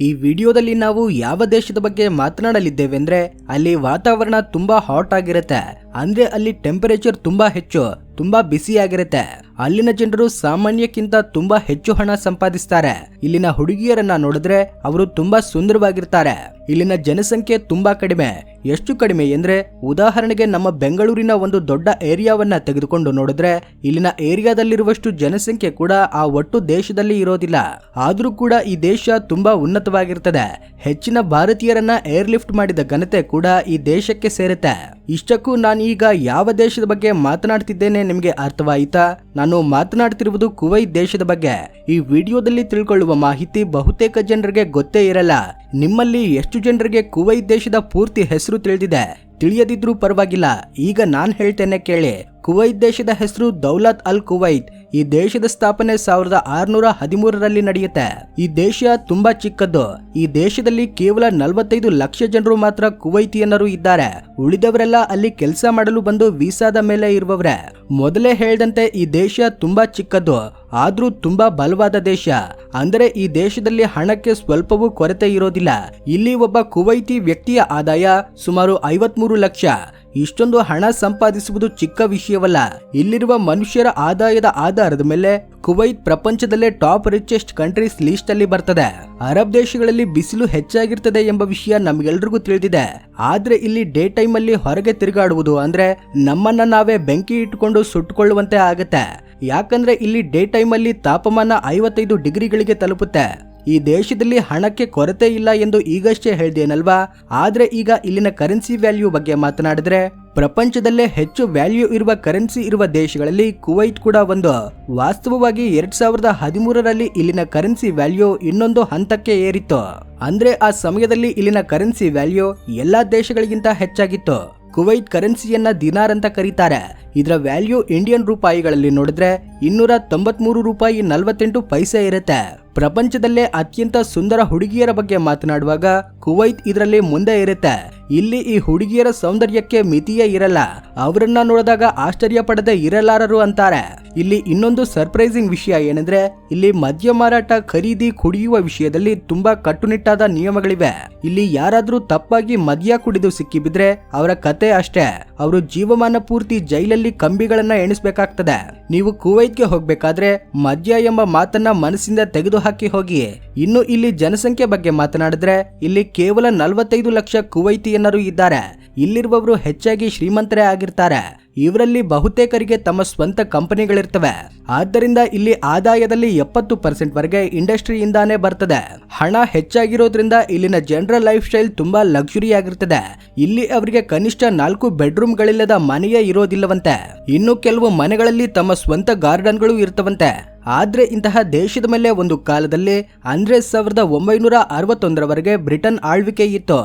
ಈ ವಿಡಿಯೋದಲ್ಲಿ ನಾವು ಯಾವ ದೇಶದ ಬಗ್ಗೆ ಮಾತನಾಡಲಿದ್ದೇವೆ ಅಂದ್ರೆ ಅಲ್ಲಿ ವಾತಾವರಣ ತುಂಬಾ ಹಾಟ್ ಆಗಿರುತ್ತೆ. ಅಂದ್ರೆ ಅಲ್ಲಿ ಟೆಂಪರೇಚರ್ ತುಂಬಾ ಹೆಚ್ಚು, ತುಂಬಾ ಬಿಸಿಯಾಗಿರುತ್ತೆ. ಅಲ್ಲಿನ ಜನರು ಸಾಮಾನ್ಯಕ್ಕಿಂತ ತುಂಬಾ ಹೆಚ್ಚು ಹಣ ಸಂಪಾದಿಸ್ತಾರೆ. ಇಲ್ಲಿನ ಹುಡುಗಿಯರನ್ನ ನೋಡಿದ್ರೆ ಅವರು ತುಂಬಾ ಸುಂದರವಾಗಿರ್ತಾರೆ. ಇಲ್ಲಿನ ಜನಸಂಖ್ಯೆ ತುಂಬಾ ಕಡಿಮೆ. ಎಷ್ಟು ಕಡಿಮೆ ಎಂದ್ರೆ ಉದಾಹರಣೆಗೆ ನಮ್ಮ ಬೆಂಗಳೂರಿನ ಒಂದು ದೊಡ್ಡ ಏರಿಯಾವನ್ನ ತೆಗೆದುಕೊಂಡು ನೋಡಿದ್ರೆ ಇಲ್ಲಿನ ಏರಿಯಾದಲ್ಲಿರುವಷ್ಟು ಜನಸಂಖ್ಯೆ ಕೂಡ ಆ ಒಟ್ಟು ದೇಶದಲ್ಲಿ ಇರೋದಿಲ್ಲ. ಆದ್ರೂ ಕೂಡ ಈ ದೇಶ ತುಂಬಾ ಉನ್ನತವಾಗಿರ್ತದೆ. ಹೆಚ್ಚಿನ ಭಾರತೀಯರನ್ನ ಏರ್ ಲಿಫ್ಟ್ ಮಾಡಿದ ಘನತೆ ಕೂಡ ಈ ದೇಶಕ್ಕೆ ಸೇರುತ್ತೆ. ಇಷ್ಟಕ್ಕೂ ನಾನು ಈಗ ಯಾವ ದೇಶದ ಬಗ್ಗೆ ಮಾತನಾಡ್ತಿದ್ದೇನೆ ನಿಮಗೆ ಅರ್ಥವಾಯಿತಾ? ನಾನು ಮಾತನಾಡ್ತಿರುವುದು ಕುವೈತ್ ದೇಶದ ಬಗ್ಗೆ. ಈ ವಿಡಿಯೋದಲ್ಲಿ ತಿಳ್ಕೊಳ್ಳುವ ಮಾಹಿತಿ ಬಹುತೇಕ ಜನರಿಗೆ ಗೊತ್ತೇ ಇರಲ್ಲ. ನಿಮ್ಮಲ್ಲಿ ಎಷ್ಟು ಜನರಿಗೆ ಕುವೈತ್ ದೇಶದ ಪೂರ್ತಿ ಹೆಸರು ತಿಳಿದಿದೆ? ತಿಳಿಯದಿದ್ರೂ ಪರವಾಗಿಲ್ಲ, ಈಗ ನಾನ್ ಹೇಳ್ತೇನೆ ಕೇಳಿ. ಕುವೈತ್ ದೇಶದ ಹೆಸರು ದೌಲತ್ ಅಲ್ ಕುವೈತ್. ಈ ದೇಶದ ಸ್ಥಾಪನೆ 1613ರಲ್ಲಿ ನಡೆಯುತ್ತೆ. ಈ ದೇಶ ತುಂಬಾ ಚಿಕ್ಕದ್ದು. ಈ ದೇಶದಲ್ಲಿ ಕೇವಲ 45 ಲಕ್ಷ ಜನರು ಮಾತ್ರ ಕುವೈತಿಯನ್ನರು ಇದ್ದಾರೆ. ಉಳಿದವರೆಲ್ಲ ಅಲ್ಲಿ ಕೆಲಸ ಮಾಡಲು ಬಂದು ವೀಸಾದ ಮೇಲೆ ಇರುವವರೇ. ಮೊದಲೇ ಹೇಳ್ದಂತೆ ಈ ದೇಶ ತುಂಬಾ ಚಿಕ್ಕದ್ದು, ಆದ್ರೂ ತುಂಬಾ ಬಲವಾದ ದೇಶ. ಅಂದರೆ ಈ ದೇಶದಲ್ಲಿ ಹಣಕ್ಕೆ ಸ್ವಲ್ಪವೂ ಕೊರತೆ ಇರೋದಿಲ್ಲ. ಇಲ್ಲಿ ಒಬ್ಬ ಕುವೈತಿ ವ್ಯಕ್ತಿಯ ಆದಾಯ ಸುಮಾರು 53 ಲಕ್ಷ. ಇಷ್ಟೊಂದು ಹಣ ಸಂಪಾದಿಸುವುದು ಚಿಕ್ಕ ವಿಷಯವಲ್ಲ. ಇಲ್ಲಿರುವ ಮನುಷ್ಯರ ಆದಾಯದ ಆಧಾರದ ಮೇಲೆ ಕುವೈತ್ ಪ್ರಪಂಚದಲ್ಲೇ ಟಾಪ್ ರಿಚೆಸ್ಟ್ ಕಂಟ್ರೀಸ್ ಲಿಸ್ಟ್ ಅಲ್ಲಿ ಬರ್ತದೆ. ಅರಬ್ ದೇಶಗಳಲ್ಲಿ ಬಿಸಿಲು ಹೆಚ್ಚಾಗಿರ್ತದೆ ಎಂಬ ವಿಷಯ ನಮ್ಗೆಲ್ರಿಗೂ ತಿಳಿದಿದೆ. ಆದ್ರೆ ಇಲ್ಲಿ ಡೇ ಟೈಮ್ ಅಲ್ಲಿ ಹೊರಗೆ ತಿರುಗಾಡುವುದು ಅಂದ್ರೆ ನಮ್ಮನ್ನ ನಾವೇ ಬೆಂಕಿ ಇಟ್ಟುಕೊಂಡು ಸುಟ್ಟುಕೊಳ್ಳುವಂತೆ ಆಗತ್ತೆ. ಯಾಕಂದ್ರೆ ಇಲ್ಲಿ ಡೇ ಟೈಮ್ ಅಲ್ಲಿ ತಾಪಮಾನ 55 ಡಿಗ್ರಿಗಳಿಗೆ ತಲುಪುತ್ತೆ. ಈ ದೇಶದಲ್ಲಿ ಹಣಕ್ಕೆ ಕೊರತೆ ಇಲ್ಲ ಎಂದು ಈಗಷ್ಟೇ ಹೇಳ್ದೇನಲ್ವಾ? ಆದ್ರೆ ಈಗ ಇಲ್ಲಿನ ಕರೆನ್ಸಿ ವ್ಯಾಲ್ಯೂ ಬಗ್ಗೆ ಮಾತನಾಡಿದ್ರೆ ಪ್ರಪಂಚದಲ್ಲೇ ಹೆಚ್ಚು ವ್ಯಾಲ್ಯೂ ಇರುವ ಕರೆನ್ಸಿ ಇರುವ ದೇಶಗಳಲ್ಲಿ ಕುವೈತ್ ಕೂಡ ಒಂದು. ವಾಸ್ತವವಾಗಿ 2013ರಲ್ಲಿ ಇಲ್ಲಿನ ಕರೆನ್ಸಿ ವ್ಯಾಲ್ಯೂ ಇನ್ನೊಂದು ಹಂತಕ್ಕೆ ಏರಿತ್ತು. ಅಂದ್ರೆ ಆ ಸಮಯದಲ್ಲಿ ಇಲ್ಲಿನ ಕರೆನ್ಸಿ ವ್ಯಾಲ್ಯೂ ಎಲ್ಲಾ ದೇಶಗಳಿಗಿಂತ ಹೆಚ್ಚಾಗಿತ್ತು. ಕುವೈತ್ ಕರೆನ್ಸಿಯನ್ನ ದಿನಾರ್ ಅಂತ ಕರೀತಾರೆ. ಇದರ ವ್ಯಾಲ್ಯೂ ಇಂಡಿಯನ್ ರೂಪಾಯಿಗಳಲ್ಲಿ ನೋಡಿದ್ರೆ 293 ರೂಪಾಯಿ 48 ಪೈಸೆ ಇರುತ್ತೆ. ಪ್ರಪಂಚದಲ್ಲೇ ಅತ್ಯಂತ ಸುಂದರ ಹುಡುಗಿಯರ ಬಗ್ಗೆ ಮಾತನಾಡುವಾಗ ಕುವೈತ್ ಇದರಲ್ಲಿ ಮುಂದೆ ಇರುತ್ತೆ. ಇಲ್ಲಿ ಈ ಹುಡುಗಿಯರ ಸೌಂದರ್ಯಕ್ಕೆ ಮಿತಿಯೇ ಇರಲ್ಲ. ಅವರನ್ನ ನೋಡಿದಾಗ ಆಶ್ಚರ್ಯ ಪಡದೆ ಇರಲಾರರು ಅಂತಾರೆ. ಇಲ್ಲಿ ಇನ್ನೊಂದು ಸರ್ಪ್ರೈಸಿಂಗ್ ವಿಷಯ ಏನಂದ್ರೆ ಇಲ್ಲಿ ಮದ್ಯ ಮಾರಾಟ, ಖರೀದಿ, ಕುಡಿಯುವ ವಿಷಯದಲ್ಲಿ ತುಂಬಾ ಕಟ್ಟುನಿಟ್ಟಾದ ನಿಯಮಗಳಿವೆ. ಇಲ್ಲಿ ಯಾರಾದ್ರೂ ತಪ್ಪಾಗಿ ಮದ್ಯ ಕುಡಿದು ಸಿಕ್ಕಿಬಿದ್ರೆ ಅವರ ಕತೆ ಅಷ್ಟೇ. ಅವರು ಜೀವಮಾನ ಪೂರ್ತಿ ಜೈಲಲ್ಲಿ ಕಂಬಿಗಳನ್ನ ಎಣಿಸ್ಬೇಕಾಗ್ತದೆ. ನೀವು ಕುವೈತ್ಗೆ ಹೋಗ್ಬೇಕಾದ್ರೆ ಮದ್ಯ ಎಂಬ ಮಾತನ್ನ ಮನಸ್ಸಿಂದ ತೆಗೆದುಹಾಕಿ ಹೋಗಿ. ಇನ್ನು ಇಲ್ಲಿ ಜನಸಂಖ್ಯೆ ಬಗ್ಗೆ ಮಾತನಾಡಿದ್ರೆ ಇಲ್ಲಿ ಕೇವಲ 45 ಲಕ್ಷ ಕುವೈತಿಯನ್ನರು ಇದ್ದಾರೆ. ಇಲ್ಲಿರುವವರು ಹೆಚ್ಚಾಗಿ ಶ್ರೀಮಂತರೇ ಆಗಿರ್ತಾರೆ. ಇವರಲ್ಲಿ ಬಹುತೇಕರಿಗೆ ತಮ್ಮ ಸ್ವಂತ ಕಂಪನಿಗಳಿರ್ತವೆ. ಆದ್ದರಿಂದ ಇಲ್ಲಿ ಆದಾಯದಲ್ಲಿ 70% ವರೆಗೆ ಇಂಡಸ್ಟ್ರಿಯಿಂದಾನೇ ಬರ್ತದೆ. ಹಣ ಹೆಚ್ಚಾಗಿರೋದ್ರಿಂದ ಇಲ್ಲಿನ ಜನರ ಲೈಫ್ ಸ್ಟೈಲ್ ತುಂಬಾ ಲಕ್ಸುರಿ ಆಗಿರ್ತದೆ. ಇಲ್ಲಿ ಅವರಿಗೆ ಕನಿಷ್ಠ 4 ಬೆಡ್ರೂಮ್ಗಳಿಲ್ಲದ ಮನೆಯೇ ಇರೋದಿಲ್ಲವಂತೆ. ಇನ್ನು ಕೆಲವು ಮನೆಗಳಲ್ಲಿ ತಮ್ಮ ಸ್ವಂತ ಗಾರ್ಡನ್ಗಳು ಇರ್ತವಂತೆ. ಆದ್ರೆ ಇಂತಹ ದೇಶದ ಮೇಲೆ ಒಂದು ಕಾಲದಲ್ಲಿ ಅಂದ್ರೆ 1961ರವರೆಗೆ ಬ್ರಿಟನ್ ಆಳ್ವಿಕೆ ಇತ್ತು.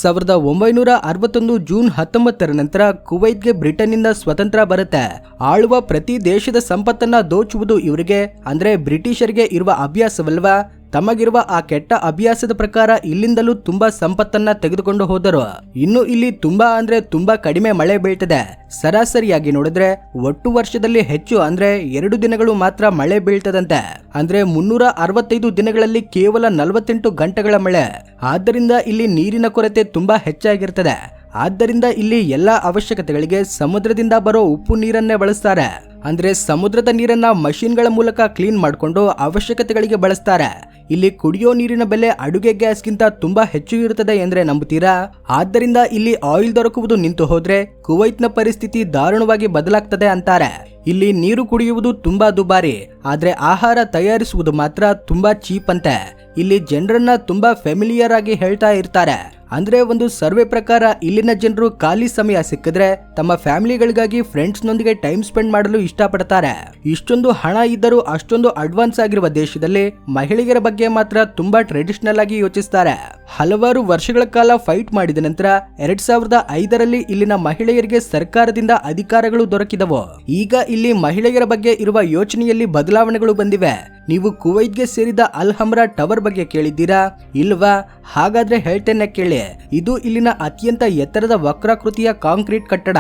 1961 ಜೂನ್ 19ರ ನಂತರ ಕುವೈತ್ಗೆ ಬ್ರಿಟನ್ ಇಂದ ಸ್ವತಂತ್ರ ಬರುತ್ತೆ. ಆಳುವ ಪ್ರತಿ ದೇಶದ ಸಂಪತ್ತನ್ನ ದೋಚುವುದು ಇವರಿಗೆ ಅಂದ್ರೆ ಬ್ರಿಟಿಷರಿಗೆ ಇರುವ ಅಭ್ಯಾಸವಲ್ವಾ? ತಮಗಿರುವ ಆ ಕೆಟ್ಟ ಅಭ್ಯಾಸದ ಪ್ರಕಾರ ಇಲ್ಲಿಂದಲೂ ತುಂಬಾ ಸಂಪತ್ತನ್ನ ತೆಗೆದುಕೊಂಡು ಹೋದರು. ಇನ್ನು ಇಲ್ಲಿ ತುಂಬಾ ಅಂದ್ರೆ ತುಂಬಾ ಕಡಿಮೆ ಮಳೆ ಬೀಳ್ತದೆ. ಸರಾಸರಿಯಾಗಿ ನೋಡಿದ್ರೆ ಒಟ್ಟು ವರ್ಷದಲ್ಲಿ ಹೆಚ್ಚು ಅಂದ್ರೆ 2 ದಿನಗಳು ಮಾತ್ರ ಮಳೆ ಬೀಳ್ತದಂತೆ. ಅಂದ್ರೆ 365 ದಿನಗಳಲ್ಲಿ ಕೇವಲ 48 ಗಂಟೆಗಳ ಮಳೆ. ಆದ್ದರಿಂದ ಇಲ್ಲಿ ನೀರಿನ ಕೊರತೆ ತುಂಬಾ ಹೆಚ್ಚಾಗಿರ್ತದೆ. ಆದ್ದರಿಂದ ಇಲ್ಲಿ ಎಲ್ಲಾ ಅವಶ್ಯಕತೆಗಳಿಗೆ ಸಮುದ್ರದಿಂದ ಬರೋ ಉಪ್ಪು ನೀರನ್ನೇ ಬಳಸ್ತಾರೆ. ಅಂದ್ರೆ ಸಮುದ್ರದ ನೀರನ್ನ ಮಷೀನ್ಗಳ ಮೂಲಕ ಕ್ಲೀನ್ ಮಾಡಿಕೊಂಡು ಅವಶ್ಯಕತೆಗಳಿಗೆ ಬಳಸ್ತಾರೆ. ಇಲ್ಲಿ ಕುಡಿಯೋ ನೀರಿನ ಬೆಲೆ ಅಡುಗೆ ಗ್ಯಾಸ್ಗಿಂತ ತುಂಬಾ ಹೆಚ್ಚು ಇರುತ್ತದೆ ಎಂದ್ರೆ ನಂಬುತ್ತೀರಾ? ಆದ್ದರಿಂದ ಇಲ್ಲಿ ಆಯಿಲ್ ದೊರಕುವುದು ನಿಂತು ಹೋದ್ರೆ ಕುವೈತ್ನ ಪರಿಸ್ಥಿತಿ ದಾರುಣವಾಗಿ ಬದಲಾಗ್ತದೆ ಅಂತಾರೆ. ಇಲ್ಲಿ ನೀರು ಕುಡಿಯುವುದು ತುಂಬಾ ದುಬಾರಿ, ಆದ್ರೆ ಆಹಾರ ತಯಾರಿಸುವುದು ಮಾತ್ರ ತುಂಬಾ ಚೀಪ್ ಅಂತೆ. ಇಲ್ಲಿ ಜನರನ್ನ ತುಂಬಾ ಫೆಮಿಲಿಯರ್ ಆಗಿ ಹೇಳ್ತಾ ಇರ್ತಾರೆ. ಅಂದ್ರೆ ಒಂದು ಸರ್ವೆ ಪ್ರಕಾರ ಇಲ್ಲಿನ ಜನರು ಖಾಲಿ ಸಮಯ ಸಿಕ್ಕಿದ್ರೆ ತಮ್ಮ ಫ್ಯಾಮಿಲಿಗಳಿಗಾಗಿ ಫ್ರೆಂಡ್ಸ್ ನೊಂದಿಗೆ ಟೈಮ್ ಸ್ಪೆಂಡ್ ಮಾಡಲು ಇಷ್ಟಪಡ್ತಾರೆ. ಇಷ್ಟೊಂದು ಹಣ ಇದ್ದರೂ ಅಷ್ಟೊಂದು ಅಡ್ವಾನ್ಸ್ ಆಗಿರುವ ದೇಶದಲ್ಲಿ ಮಹಿಳೆಯರ ಬಗ್ಗೆ ಮಾತ್ರ ತುಂಬಾ ಟ್ರೆಡಿಷನಲ್ ಆಗಿ ಯೋಚಿಸ್ತಾರೆ. ಹಲವಾರು ವರ್ಷಗಳ ಕಾಲ ಫೈಟ್ ಮಾಡಿದ ನಂತರ 2005ರಲ್ಲಿ ಇಲ್ಲಿನ ಮಹಿಳೆಯರಿಗೆ ಸರ್ಕಾರದಿಂದ ಅಧಿಕಾರಗಳು ದೊರಕಿದವು. ಈಗ ಇಲ್ಲಿ ಮಹಿಳೆಯರ ಬಗ್ಗೆ ಇರುವ ಯೋಚನೆಯಲ್ಲಿ ಬದಲಾವಣೆಗಳು ಬಂದಿವೆ. ನೀವು ಕುವೈತ್ಗೆ ಸೇರಿದ ಅಲ್ ಹಮ್ರಾ ಟವರ್ ಬಗ್ಗೆ ಕೇಳಿದ್ದೀರಾ? ಇಲ್ವಾ? ಹಾಗಾದ್ರೆ ಹೇಳ್ತೇನೆ ಕೇಳಿ. ಇದು ಇಲ್ಲಿನ ಅತ್ಯಂತ ಎತ್ತರದ ವಕ್ರಾಕೃತಿಯ ಕಾಂಕ್ರೀಟ್ ಕಟ್ಟಡ.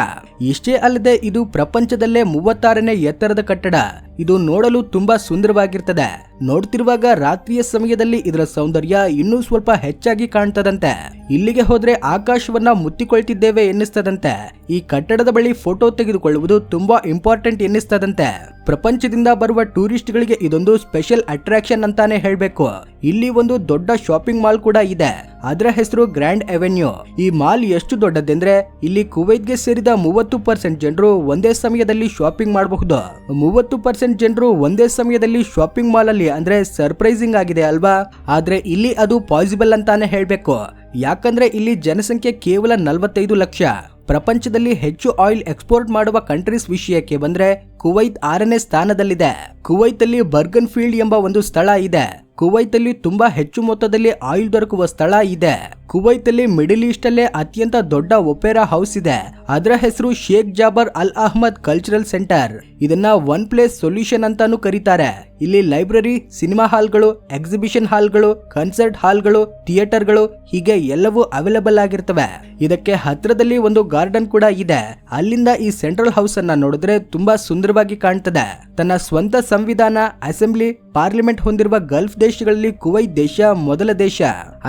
ಇಷ್ಟೇ ಅಲ್ಲದೆ ಇದು ಪ್ರಪಂಚದಲ್ಲೇ 36ನೇ ಎತ್ತರದ ಕಟ್ಟಡ. ಇದು ನೋಡಲು ತುಂಬಾ ಸುಂದರವಾಗಿರ್ತದೆ. ನೋಡ್ತಿರುವಾಗ ರಾತ್ರಿಯ ಸಮಯದಲ್ಲಿ ಇದರ ಸೌಂದರ್ಯ ಇನ್ನೂ ಸ್ವಲ್ಪ ಹೆಚ್ಚಾಗಿ ಕಾಣ್ತದಂತೆ. ಇಲ್ಲಿಗೆ ಹೋದ್ರೆ ಆಕಾಶವನ್ನ ಮುತ್ತಿಕೊಳ್ತಿದ್ದೇವೆ ಎನ್ನಿಸ್ತದಂತೆ. ಈ ಕಟ್ಟಡದ ಬಳಿ ಫೋಟೋ ತೆಗೆದುಕೊಳ್ಳುವುದು ತುಂಬಾ ಇಂಪಾರ್ಟೆಂಟ್ ಎನ್ನಿಸ್ತದಂತೆ. ಪ್ರಪಂಚದಿಂದ ಬರುವ ಟೂರಿಸ್ಟ್ ಗಳಿಗೆ ಇದೊಂದು ಸ್ಪೆಷಲ್ ಅಟ್ರಾಕ್ಷನ್ ಅಂತಾನೆ ಹೇಳ್ಬೇಕು. ಇಲ್ಲಿ ಒಂದು ದೊಡ್ಡ ಶಾಪಿಂಗ್ ಮಾಲ್ ಕೂಡ ಇದೆ. ಅದರ ಹೆಸರು ಗ್ರ್ಯಾಂಡ್ ಅವೆನ್ಯೂ. ಈ ಮಾಲ್ ಎಷ್ಟು ದೊಡ್ಡದೆಂದ್ರೆ ಇಲ್ಲಿ ಕುವೈತ್ಗೆ ಸೇರಿದ 30% ಜನರು ಒಂದೇ ಸಮಯದಲ್ಲಿ ಶಾಪಿಂಗ್ ಮಾಡಬಹುದು. 30% ಜನರು ಒಂದೇ ಸಮಯದಲ್ಲಿ ಶಾಪಿಂಗ್ ಮಾಲ್ ಅಲ್ಲಿ ಅಂದ್ರೆ ಸರ್ಪ್ರೈಸಿಂಗ್ ಆಗಿದೆ ಅಲ್ವಾ? ಆದ್ರೆ ಇಲ್ಲಿ ಅದು ಪಾಸಿಬಲ್ ಅಂತಾನೆ ಹೇಳ್ಬೇಕು. ಯಾಕಂದ್ರೆ ಇಲ್ಲಿ ಜನಸಂಖ್ಯೆ ಕೇವಲ 45 ಲಕ್ಷ. ಪ್ರಪಂಚದಲ್ಲಿ ಹೆಚ್ಚು ಆಯಿಲ್ ಎಕ್ಸ್ಪೋರ್ಟ್ ಮಾಡುವ ಕಂಟ್ರೀಸ್ ವಿಷಯಕ್ಕೆ ಬಂದ್ರೆ ಕುವೈತ್ 6ನೇ ಸ್ಥಾನದಲ್ಲಿದೆ. ಕುವೈತ್ ಅಲ್ಲಿ ಬರ್ಗನ್ ಫೀಲ್ಡ್ ಎಂಬ ಒಂದು ಸ್ಥಳ ಇದೆ. ಕುವೈತ್ ಅಲ್ಲಿ ತುಂಬಾ ಹೆಚ್ಚು ಮೊತ್ತದಲ್ಲಿ ಆಯಿಲ್ ದೊರಕುವ ಸ್ಥಳ ಇದೆ. ಕುವೈತ್ ಅಲ್ಲಿ ಮಿಡಲ್ ಈಸ್ಟ್ ಅಲ್ಲೇ ಅತ್ಯಂತ ದೊಡ್ಡ ಒಪೆರಾ ಹೌಸ್ ಇದೆ. ಅದರ ಹೆಸರು ಶೇಖ್ ಜಾಬರ್ ಅಲ್ ಅಹ್ಮದ್ ಕಲ್ಚರಲ್ ಸೆಂಟರ್. ಇದನ್ನ ಒನ್ ಪ್ಲೇಸ್ ಸೊಲ್ಯೂಷನ್ ಅಂತಾನು ಕರೀತಾರೆ. ಇಲ್ಲಿ ಲೈಬ್ರರಿ, ಸಿನಿಮಾ ಹಾಲ್ಗಳು, ಎಕ್ಸಿಬಿಷನ್ ಹಾಲ್ಗಳು, ಕನ್ಸರ್ಟ್ ಹಾಲ್ಗಳು, ಥಿಯೇಟರ್ಗಳು ಹೀಗೆ ಎಲ್ಲವೂ ಅವೈಲೇಬಲ್ ಆಗಿರ್ತವೆ. ಇದಕ್ಕೆ ಹತ್ರದಲ್ಲಿ ಒಂದು ಗಾರ್ಡನ್ ಕೂಡ ಇದೆ. ಅಲ್ಲಿಂದ ಈ ಸೆಂಟ್ರಲ್ ಹೌಸ್ ಅನ್ನ ನೋಡಿದ್ರೆ ತುಂಬಾ ಸುಂದರವಾಗಿ ಕಾಣ್ತದೆ. ತನ್ನ ಸ್ವಂತ ಸಂವಿಧಾನ, ಅಸೆಂಬ್ಲಿ, ಪಾರ್ಲಿಮೆಂಟ್ ಹೊಂದಿರುವ ಗಲ್ಫ್ ದೇಶಗಳಲ್ಲಿ ಕುವೈತ್ ದೇಶ ಮೊದಲ ದೇಶ.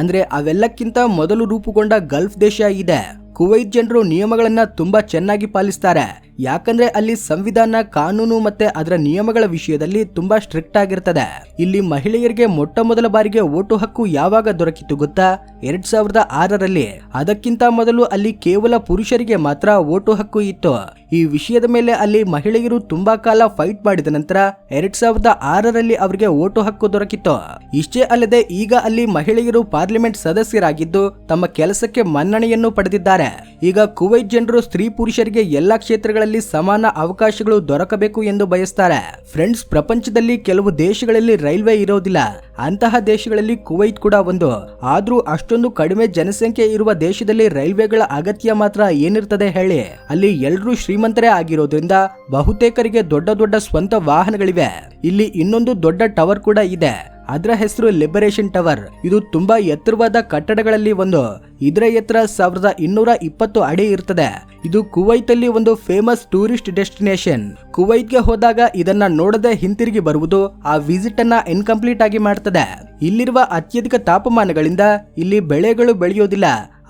ಅಂದ್ರೆ ಅವೆಲ್ಲಕ್ಕಿಂತ ಮೊದಲು ರೂಪುಗೊಂಡ ಗಲ್ಫ್ ದೇಶ ಇದೆ. ಕುವೈತ್ ಜನರು ನಿಯಮಗಳನ್ನ ತುಂಬಾ ಚೆನ್ನಾಗಿ ಪಾಲಿಸ್ತಾರೆ. ಯಾಕಂದ್ರೆ ಅಲ್ಲಿ ಸಂವಿಧಾನ, ಕಾನೂನು ಮತ್ತೆ ಅದರ ನಿಯಮಗಳ ವಿಷಯದಲ್ಲಿ ತುಂಬಾ ಸ್ಟ್ರಿಕ್ಟ್ ಆಗಿರ್ತದೆ. ಇಲ್ಲಿ ಮಹಿಳೆಯರಿಗೆ ಮೊಟ್ಟ ಮೊದಲ ಬಾರಿಗೆ ವೋಟು ಹಕ್ಕು ಯಾವಾಗ ದೊರಕಿತು ಗೊತ್ತಾ? 2006ರಲ್ಲಿ. ಅದಕ್ಕಿಂತ ಮೊದಲು ಅಲ್ಲಿ ಕೇವಲ ಪುರುಷರಿಗೆ ಮಾತ್ರ ವೋಟು ಹಕ್ಕು ಇತ್ತು. ಈ ವಿಷಯದ ಮೇಲೆ ಅಲ್ಲಿ ಮಹಿಳೆಯರು ತುಂಬಾ ಕಾಲ ಫೈಟ್ ಮಾಡಿದ ನಂತರ 2006ರಲ್ಲಿ ಅವರಿಗೆ ವೋಟು ಹಕ್ಕು ದೊರಕಿತ್ತು. ಇಷ್ಟೇ ಅಲ್ಲದೆ ಈಗ ಅಲ್ಲಿ ಮಹಿಳೆಯರು ಪಾರ್ಲಿಮೆಂಟ್ ಸದಸ್ಯರಾಗಿದ್ದು ತಮ್ಮ ಕೆಲಸಕ್ಕೆ ಮನ್ನಣೆಯನ್ನು ಪಡೆದಿದ್ದಾರೆ. ಈಗ ಕುವೈತ್ ಜನರು ಸ್ತ್ರೀ ಪುರುಷರಿಗೆ ಎಲ್ಲಾ ಕ್ಷೇತ್ರಗಳಲ್ಲಿ ಸಮಾನ ಅವಕಾಶಗಳು ದೊರಕಬೇಕು ಎಂದು ಬಯಸ್ತಾರೆ. ಫ್ರೆಂಡ್ಸ್, ಪ್ರಪಂಚದಲ್ಲಿ ಕೆಲವು ದೇಶಗಳಲ್ಲಿ ರೈಲ್ವೆ ಇರೋದಿಲ್ಲ. ಅಂತಹ ದೇಶಗಳಲ್ಲಿ ಕುವೈತ್ ಕೂಡ ಒಂದು. ಆದ್ರೂ ಅಷ್ಟೊಂದು ಕಡಿಮೆ ಜನಸಂಖ್ಯೆ ಇರುವ ದೇಶದಲ್ಲಿ ರೈಲ್ವೆಗಳ ಅಗತ್ಯ ಮಾತ್ರ ಏನಿರ್ತದೆ ಹೇಳಿ? ಅಲ್ಲಿ ಎಲ್ಲರೂ ಶ್ರೀಮಂತರೇ ಆಗಿರೋದ್ರಿಂದ ಬಹುತೇಕರಿಗೆ ದೊಡ್ಡ ದೊಡ್ಡ ಸ್ವಂತ ವಾಹನಗಳಿವೆ. ಇಲ್ಲಿ ಇನ್ನೊಂದು ದೊಡ್ಡ ಟವರ್ ಕೂಡ ಇದೆ. ಅದರ ಹೆಸರು ಲಿಬರೇಷನ್ ಟವರ್. ಇದು ತುಂಬಾ ಎತ್ತರವಾದ ಕಟ್ಟಡಗಳಲ್ಲಿ ಒಂದು. ಇದರ ಎತ್ತರ 1220 ಅಡಿ ಇರ್ತದೆ. ಇದು ಕುವೈತ್ ಅಲ್ಲಿ ಒಂದು ಫೇಮಸ್ ಟೂರಿಸ್ಟ್ ಡೆಸ್ಟಿನೇಷನ್. ಕುವೈತ್ಗೆ ಹೋದಾಗ ಇದನ್ನ ನೋಡದೆ ಹಿಂತಿರುಗಿ ಬರುವುದು ಆ ವಿಸಿಟ್ ಅನ್ನ ಇನ್ಕಂಪ್ಲೀಟ್ ಆಗಿ ಮಾಡ್ತದೆ. ಇಲ್ಲಿರುವ ಅತ್ಯಧಿಕ ತಾಪಮಾನಗಳಿಂದ ಇಲ್ಲಿ ಬೆಳೆಗಳು ಬೆಳೆಯೋದಿಲ್ಲ.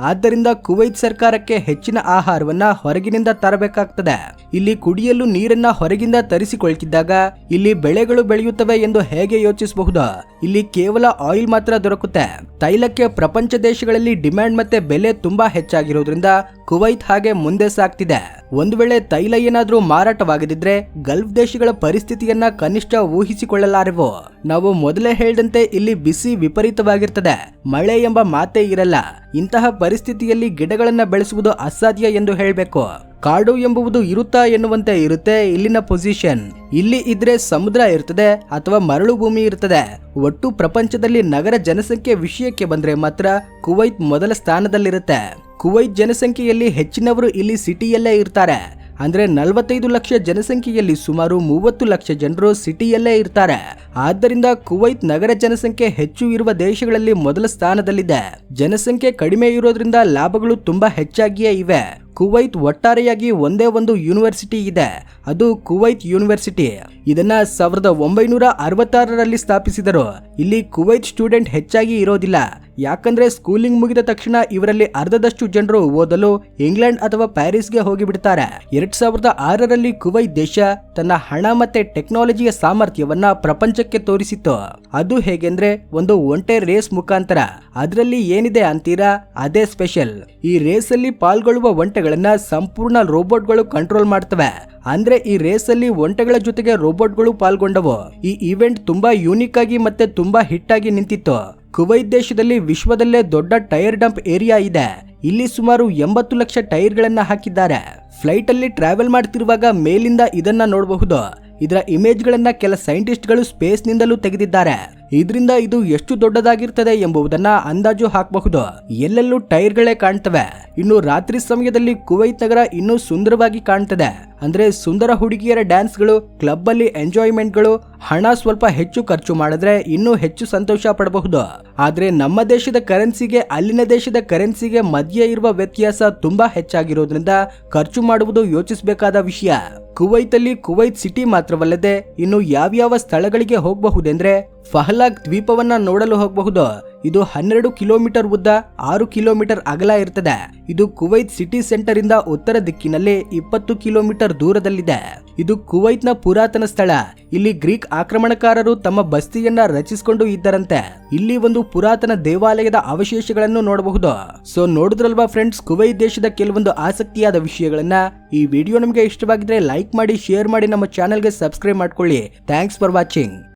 ಆದ್ದರಿಂದ ಕುವೈತ್ ಸರ್ಕಾರಕ್ಕೆ ಹೆಚ್ಚಿನ ಆಹಾರವನ್ನ ಹೊರಗಿನಿಂದ ತರಬೇಕಾಗ್ತದೆ. ಇಲ್ಲಿ ಕುಡಿಯಲು ನೀರನ್ನ ಹೊರಗಿಂದ ತರಿಸಿಕೊಳ್ತಿದ್ದಾಗ ಇಲ್ಲಿ ಬೆಳೆಗಳು ಬೆಳೆಯುತ್ತವೆ ಎಂದು ಹೇಗೆ ಯೋಚಿಸಬಹುದು? ಇಲ್ಲಿ ಕೇವಲ ಆಯಿಲ್ ಮಾತ್ರ ದೊರಕುತ್ತೆ. ತೈಲಕ್ಕೆ ಪ್ರಪಂಚ ದೇಶಗಳಲ್ಲಿ ಡಿಮ್ಯಾಂಡ್ ಮತ್ತೆ ಬೆಲೆ ತುಂಬಾ ಹೆಚ್ಚಾಗಿರೋದ್ರಿಂದ ಕುವೈತ್ ಹಾಗೆ ಮುಂದೆ ಸಾಗ್ತಿದೆ. ಒಂದು ವೇಳೆ ತೈಲ ಏನಾದ್ರೂ ಮಾರಾಟವಾಗದಿದ್ರೆ ಗಲ್ಫ್ ದೇಶಗಳ ಪರಿಸ್ಥಿತಿಯನ್ನ ಕನಿಷ್ಠ ಊಹಿಸಿಕೊಳ್ಳಲಾರೆವು. ನಾವು ಮೊದಲೇ ಹೇಳಿದಂತೆ ಇಲ್ಲಿ ಬಿಸಿ ವಿಪರೀತವಾಗಿರ್ತದೆ. ಮಳೆ ಎಂಬ ಮಾತೇ ಇರಲ್ಲ. ಇಂತಹ ಪರಿಸ್ಥಿತಿಯಲ್ಲಿ ಗಿಡಗಳನ್ನ ಬೆಳೆಸುವುದು ಅಸಾಧ್ಯ ಎಂದು ಹೇಳಬೇಕು. ಕಾಡು ಎಂಬುದು ಇರುತ್ತಾ ಎನ್ನುವಂತೆ ಇರುತ್ತೆ ಇಲ್ಲಿನ ಪೊಸಿಷನ್. ಇಲ್ಲಿ ಇದ್ರೆ ಸಮುದ್ರ ಇರ್ತದೆ ಅಥವಾ ಮರಳು ಭೂಮಿ ಇರ್ತದೆ. ಒಟ್ಟು ಪ್ರಪಂಚದಲ್ಲಿ ನಗರ ಜನಸಂಖ್ಯೆ ವಿಷಯಕ್ಕೆ ಬಂದ್ರೆ ಮಾತ್ರ ಕುವೈತ್ ಮೊದಲ ಸ್ಥಾನದಲ್ಲಿರುತ್ತೆ. ಕುವೈತ್ ಜನಸಂಖ್ಯೆಯಲ್ಲಿ ಹೆಚ್ಚಿನವರು ಇಲ್ಲಿ ಸಿಟಿಯಲ್ಲೇ ಇರ್ತಾರೆ. ಅಂದ್ರೆ 45 ಲಕ್ಷ ಜನಸಂಖ್ಯೆಯಲ್ಲಿ ಸುಮಾರು 30 ಲಕ್ಷ ಜನರು ಸಿಟಿಯಲ್ಲೇ ಇರ್ತಾರೆ. ಆದ್ದರಿಂದ ಕುವೈತ್ ನಗರ ಜನಸಂಖ್ಯೆ ಹೆಚ್ಚು ಇರುವ ದೇಶಗಳಲ್ಲಿ ಮೊದಲ ಸ್ಥಾನದಲ್ಲಿದೆ. ಜನಸಂಖ್ಯೆ ಕಡಿಮೆ ಇರೋದ್ರಿಂದ ಲಾಭಗಳು ತುಂಬಾ ಹೆಚ್ಚಾಗಿಯೇ ಇವೆ. ಕುವೈತ್ ಒಟ್ಟಾರೆಯಾಗಿ ಒಂದೇ ಒಂದು ಯೂನಿವರ್ಸಿಟಿ ಇದೆ. ಅದು ಕುವೈತ್ ಯೂನಿವರ್ಸಿಟಿ. ಇದನ್ನ 1966ರಲ್ಲಿ ಸ್ಥಾಪಿಸಿದರು. ಇಲ್ಲಿ ಕುವೈತ್ ಸ್ಟೂಡೆಂಟ್ ಹೆಚ್ಚಾಗಿ ಇರೋದಿಲ್ಲ. ಯಾಕಂದ್ರೆ ಸ್ಕೂಲಿಂಗ್ ಮುಗಿದ ತಕ್ಷಣ ಇವರಲ್ಲಿ ಅರ್ಧದಷ್ಟು ಜನರು ಓದಲು ಇಂಗ್ಲೆಂಡ್ ಅಥವಾ ಪ್ಯಾರಿಸ್ಗೆ ಹೋಗಿಬಿಡ್ತಾರೆ. 2006ರಲ್ಲಿ ಕುವೈತ್ ದೇಶ ತನ್ನ ಹಣ ಮತ್ತೆ ಟೆಕ್ನಾಲಜಿಯ ಸಾಮರ್ಥ್ಯವನ್ನ ಪ್ರಪಂಚಕ್ಕೆ ತೋರಿಸಿತ್ತು. ಅದು ಹೇಗೆಂದ್ರೆ ಒಂದು ಒಂಟೆ ರೇಸ್ ಮುಖಾಂತರ. ಅದರಲ್ಲಿ ಏನಿದೆ ಅಂತೀರಾ? ಅದೇ ಸ್ಪೆಷಲ್. ಈ ರೇಸ್ ಅಲ್ಲಿ ಪಾಲ್ಗೊಳ್ಳುವ ಒಂಟೆಗಳನ್ನ ಸಂಪೂರ್ಣ ರೋಬೋಟ್ಗಳು ಕಂಟ್ರೋಲ್ ಮಾಡ್ತವೆ. ಅಂದ್ರೆ ಈ ರೇಸ್ ಅಲ್ಲಿ ಒಂಟೆಗಳ ಜೊತೆಗೆ ರೋಬೋಟ್ಗಳು ಪಾಲ್ಗೊಂಡವು. ಈ ಇವೆಂಟ್ ತುಂಬಾ ಯೂನಿಕ್ ಆಗಿ ಮತ್ತೆ ತುಂಬಾ ಹಿಟ್ ಆಗಿ ನಿಂತಿತ್ತು. ಕುವೈತ್ ದೇಶದಲ್ಲಿ ವಿಶ್ವದಲ್ಲೇ ದೊಡ್ಡ ಟೈರ್ ಡಂಪ್ ಏರಿಯಾ ಇದೆ. ಇಲ್ಲಿ ಸುಮಾರು 80 ಲಕ್ಷ ಟೈರ್ಗಳನ್ನ ಹಾಕಿದ್ದಾರೆ. ಫ್ಲೈಟ್ ಅಲ್ಲಿ ಟ್ರಾವೆಲ್ ಮಾಡ್ತಿರುವಾಗ ಮೇಲಿಂದ ಇದನ್ನ ನೋಡಬಹುದು. ಇದರ ಇಮೇಜ್ ಗಳನ್ನ ಕೆಲ ಸೈಂಟಿಸ್ಟ್ ಗಳು ಸ್ಪೇಸ್ ನಿಂದಲೂ ತೆಗೆದಿದ್ದಾರೆ. ಇದರಿಂದ ಇದು ಎಷ್ಟು ದೊಡ್ಡದಾಗಿರ್ತದೆ ಎಂಬುದನ್ನ ಅಂದಾಜು ಹಾಕಬಹುದು. ಎಲ್ಲೆಲ್ಲೂ ಟೈರ್ಗಳೇ ಕಾಣ್ತವೆ. ಇನ್ನು ರಾತ್ರಿ ಸಮಯದಲ್ಲಿ ಕುವೈತ್ ನಗರ ಇನ್ನೂ ಸುಂದರವಾಗಿ ಕಾಣ್ತದೆ. ಅಂದ್ರೆ ಸುಂದರ ಹುಡುಗಿಯರ ಡ್ಯಾನ್ಸ್ಗಳು, ಕ್ಲಬ್ ಅಲ್ಲಿ ಎಂಜಾಯ್ಮೆಂಟ್ಗಳು, ಹಣ ಸ್ವಲ್ಪ ಹೆಚ್ಚು ಖರ್ಚು ಮಾಡಿದ್ರೆ ಇನ್ನೂ ಹೆಚ್ಚು ಸಂತೋಷ ಪಡಬಹುದು. ಆದ್ರೆ ನಮ್ಮ ದೇಶದ ಕರೆನ್ಸಿಗೆ ಅಲ್ಲಿನ ದೇಶದ ಕರೆನ್ಸಿಗೆ ಮಧ್ಯೆ ಇರುವ ವ್ಯತ್ಯಾಸ ತುಂಬಾ ಹೆಚ್ಚಾಗಿರೋದ್ರಿಂದ ಖರ್ಚು ಮಾಡುವುದು ಯೋಚಿಸಬೇಕಾದ ವಿಷಯ. ಕುವೈತ್ ಅಲ್ಲಿ ಕುವೈತ್ ಸಿಟಿ ಮಾತ್ರವಲ್ಲದೆ ಇನ್ನು ಯಾವ್ಯಾವ ಸ್ಥಳಗಳಿಗೆ ಹೋಗಬಹುದೆಂದ್ರೆ ಫಹಲಾಗ್ ದ್ವೀಪವನ್ನ ನೋಡಲು ಹೋಗಬಹುದು. ಇದು 12 ಕಿಲೋಮೀಟರ್ ಉದ್ದ, 6 ಕಿಲೋಮೀಟರ್ ಅಗಲ ಇರ್ತದೆ. ಇದು ಕುವೈತ್ ಸಿಟಿ ಸೆಂಟರ್ ಇಂದ ಉತ್ತರ ದಿಕ್ಕಿನಲ್ಲಿ 20 ಕಿಲೋಮೀಟರ್ ದೂರದಲ್ಲಿದೆ. ಇದು ಕುವೈತ್ ನ ಪುರಾತನ ಸ್ಥಳ. ಇಲ್ಲಿ ಗ್ರೀಕ್ ಆಕ್ರಮಣಕಾರರು ತಮ್ಮ ಬಸ್ತಿಯನ್ನ ರಚಿಸಿಕೊಂಡು ಇದ್ದರಂತೆ. ಇಲ್ಲಿ ಒಂದು ಪುರಾತನ ದೇವಾಲಯದ ಅವಶೇಷಗಳನ್ನು ನೋಡಬಹುದು. ಸೊ ನೋಡಿದ್ರಲ್ವಾ ಫ್ರೆಂಡ್ಸ್, ಕುವೈತ್ ದೇಶದ ಕೆಲವೊಂದು ಆಸಕ್ತಿಯಾದ ವಿಷಯಗಳನ್ನ. ಈ ವಿಡಿಯೋ ನಿಮಗೆ ಇಷ್ಟವಾಗಿದ್ರೆ ಲೈಕ್ ಮಾಡಿ, ಶೇರ್ ಮಾಡಿ, ನಮ್ಮ ಚಾನೆಲ್ಗೆ ಸಬ್ಸ್ಕ್ರೈಬ್ ಮಾಡ್ಕೊಳ್ಳಿ. Thanks for watching.